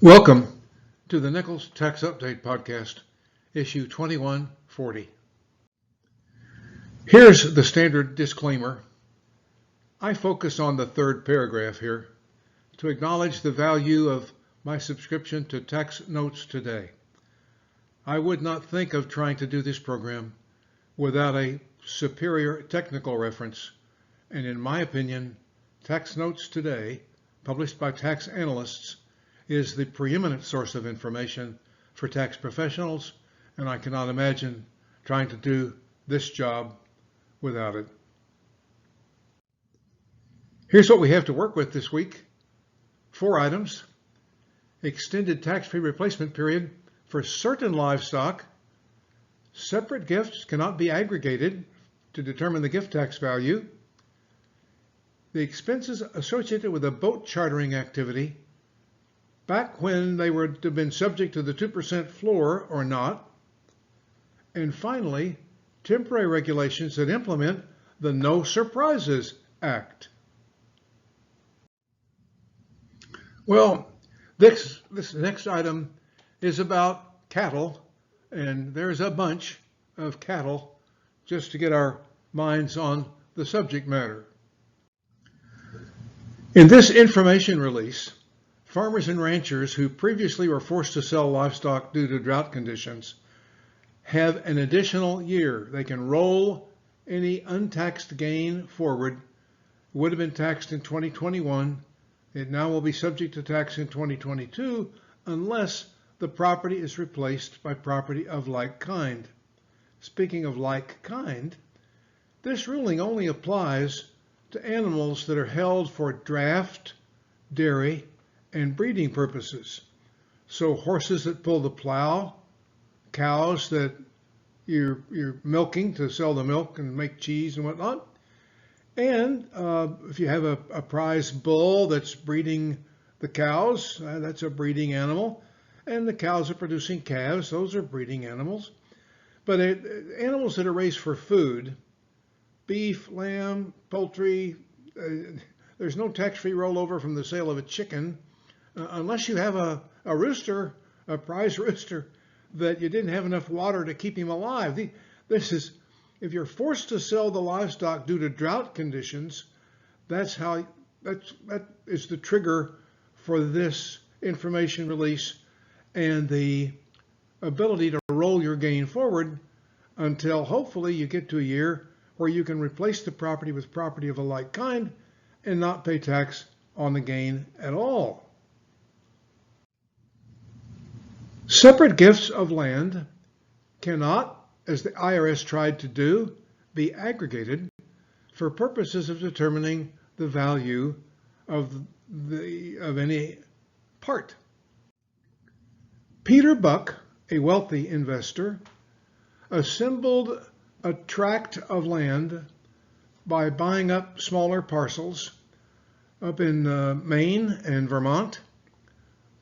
Welcome to the Nichols Tax Update Podcast, issue 2140. Here's the standard disclaimer. I focus on the third paragraph here to acknowledge the value of my subscription to Tax Notes Today. I would not think of trying to do this program without a superior technical reference, and in my opinion, Tax Notes Today, published by tax analysts, is the preeminent source of information for tax professionals, and I cannot imagine trying to do this job without it. Here's what we have to work with this week. 4 items. Extended tax-free replacement period for certain livestock. Separate gifts cannot be aggregated to determine the gift tax value. The expenses associated with a boat chartering activity back when they were to have been subject to the 2% floor or not. And finally, temporary regulations that implement the No Surprises Act. Well, this next item is about cattle, and there's a bunch of cattle just to get our minds on the subject matter. In this information release, farmers and ranchers who previously were forced to sell livestock due to drought conditions have an additional year. They can roll any untaxed gain forward. It would have been taxed in 2021. It now will be subject to tax in 2022 unless the property is replaced by property of like kind. Speaking of like kind, this ruling only applies to animals that are held for draft, dairy, and breeding purposes. So horses that pull the plow, cows that you're milking to sell the milk and make cheese and whatnot. And if you have a prize bull that's breeding the cows, that's a breeding animal. And the cows are producing calves, those are breeding animals. But animals that are raised for food, beef, lamb, poultry, there's no tax-free rollover from the sale of a chicken, unless you have a rooster, a prize rooster, that you didn't have enough water to keep him alive. If you're forced to sell the livestock due to drought conditions, that is the trigger for this information release and the ability to roll your gain forward until hopefully you get to a year where you can replace the property with property of a like kind and not pay tax on the gain at all. Separate gifts of land cannot, as the IRS tried to do, be aggregated for purposes of determining the value of any part. Peter Buck, a wealthy investor, assembled a tract of land by buying up smaller parcels up in Maine and Vermont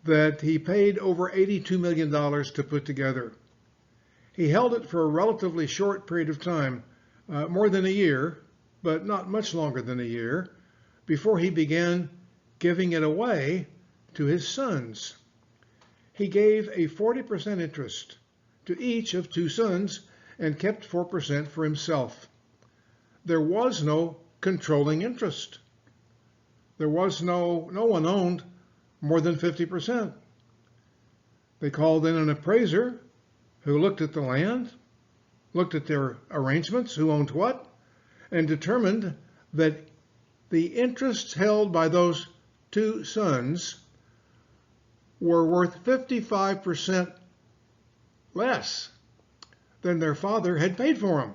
that he paid over $82 million to put together. He held it for a relatively short period of time, more than a year, but not much longer than a year, before he began giving it away to his sons. He gave a 40% interest to each of 2 sons and kept 4% for himself. There was no controlling interest. There was no one owned more than 50%. They called in an appraiser who looked at the land, looked at their arrangements, who owned what, and determined that the interests held by those 2 sons were worth 55% less than their father had paid for them.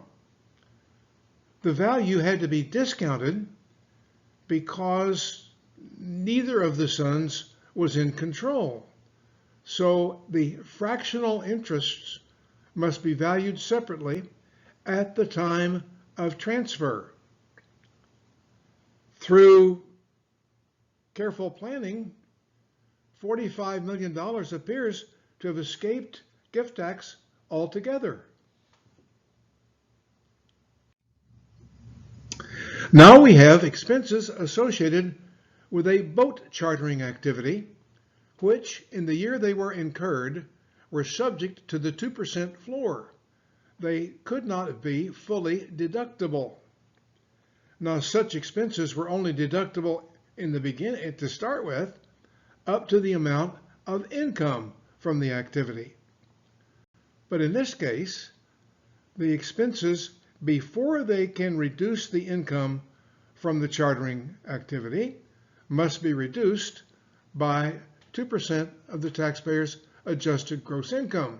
The value had to be discounted because neither of the sons was in control. So the fractional interests must be valued separately at the time of transfer. Through careful planning, $45 million appears to have escaped gift tax altogether. Now we have expenses associated with a boat chartering activity which in the year they were incurred were subject to the 2% floor. They could not be fully deductible. Now, such expenses were only deductible in the beginning to start with, up to the amount of income from the activity. But in this case, the expenses before they can reduce the income from the chartering activity must be reduced by 2% of the taxpayer's adjusted gross income.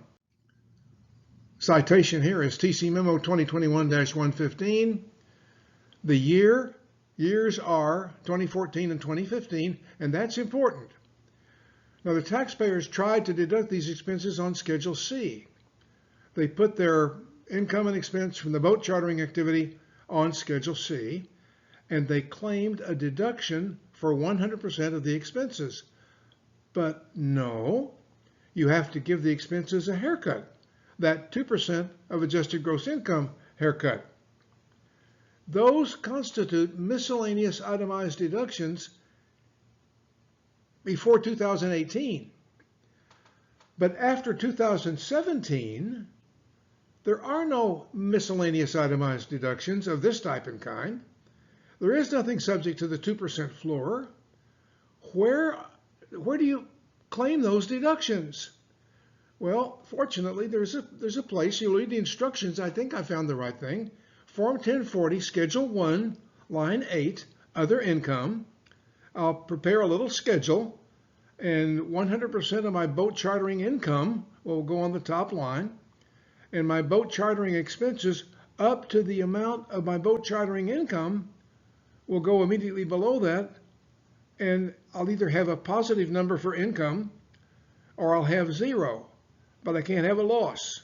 Citation here is TC Memo 2021-115. The years are 2014 and 2015, and that's important. Now, the taxpayers tried to deduct these expenses on Schedule C. They put their income and expense from the boat chartering activity on Schedule C, and they claimed a deduction for 100% of the expenses. But no, you have to give the expenses a haircut, that 2% of adjusted gross income haircut. Those constitute miscellaneous itemized deductions before 2018. But after 2017, there are no miscellaneous itemized deductions of this type and kind. There is nothing subject to the 2% floor. Where do you claim those deductions? Well, fortunately, there's a place. You read the instructions. I think I found the right thing. Form 1040, Schedule 1, Line 8, Other Income. I'll prepare a little schedule, and 100% of my boat chartering income will go on the top line, and my boat chartering expenses up to the amount of my boat chartering income will go immediately below that, and I'll either have a positive number for income or I'll have zero, but I can't have a loss.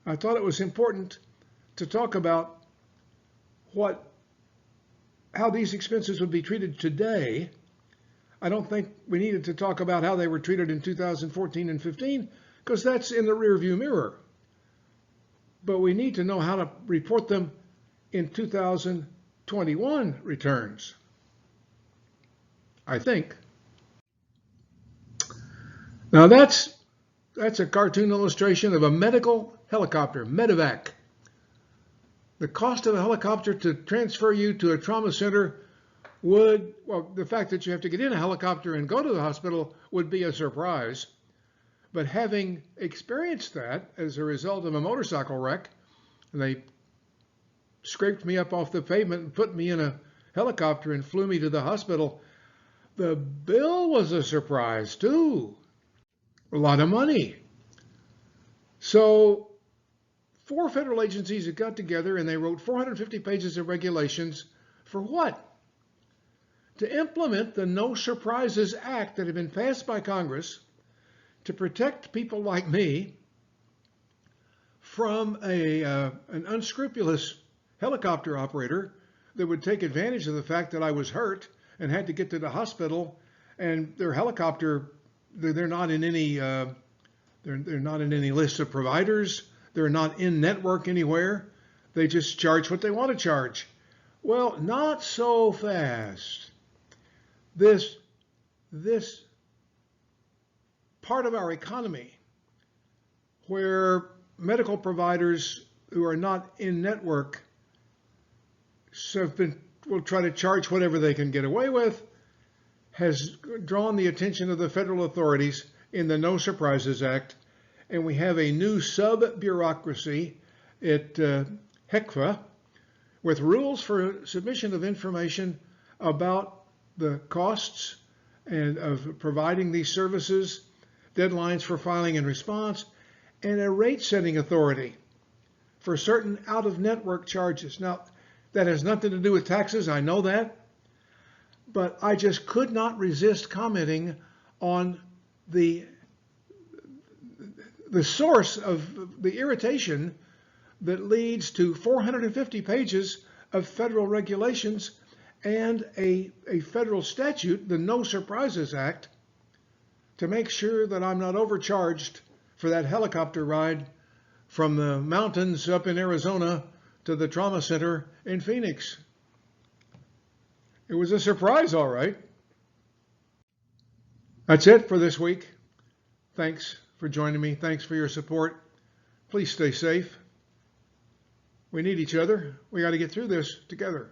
I thought it was important to talk about how these expenses would be treated today. I don't think we needed to talk about how they were treated in 2014 and 15, because that's in the rearview mirror. But we need to know how to report them in 2021 returns, I think. Now that's a cartoon illustration of a medical helicopter, medevac. The cost of a helicopter to transfer you to a trauma center the fact that you have to get in a helicopter and go to the hospital would be a surprise. But having experienced that as a result of a motorcycle wreck, and they scraped me up off the pavement and put me in a helicopter and flew me to the hospital, the bill was a surprise too. A lot of money. So 4 federal agencies had got together and they wrote 450 pages of regulations for what? To implement the No Surprises Act that had been passed by Congress to protect people like me from an unscrupulous helicopter operator that would take advantage of the fact that I was hurt and had to get to the hospital, and their helicopter, they're not in any list of providers. They're not in network anywhere. They just charge what they want to charge. Well, not so fast. This part of our economy where medical providers who are not in network will try to charge whatever they can get away with, has drawn the attention of the federal authorities in the No Surprises Act, and we have a new sub-bureaucracy at HECFA with rules for submission of information about the costs and of providing these services, deadlines for filing and response, and a rate-setting authority for certain out-of-network charges. Now, that has nothing to do with taxes, I know that, but I just could not resist commenting on the source of the irritation that leads to 450 pages of federal regulations and a federal statute, the No Surprises Act, to make sure that I'm not overcharged for that helicopter ride from the mountains up in Arizona to the trauma center in Phoenix. It was a surprise, all right. That's it for this week. Thanks for joining me. Thanks for your support. Please stay safe. We need each other. We got to get through this together.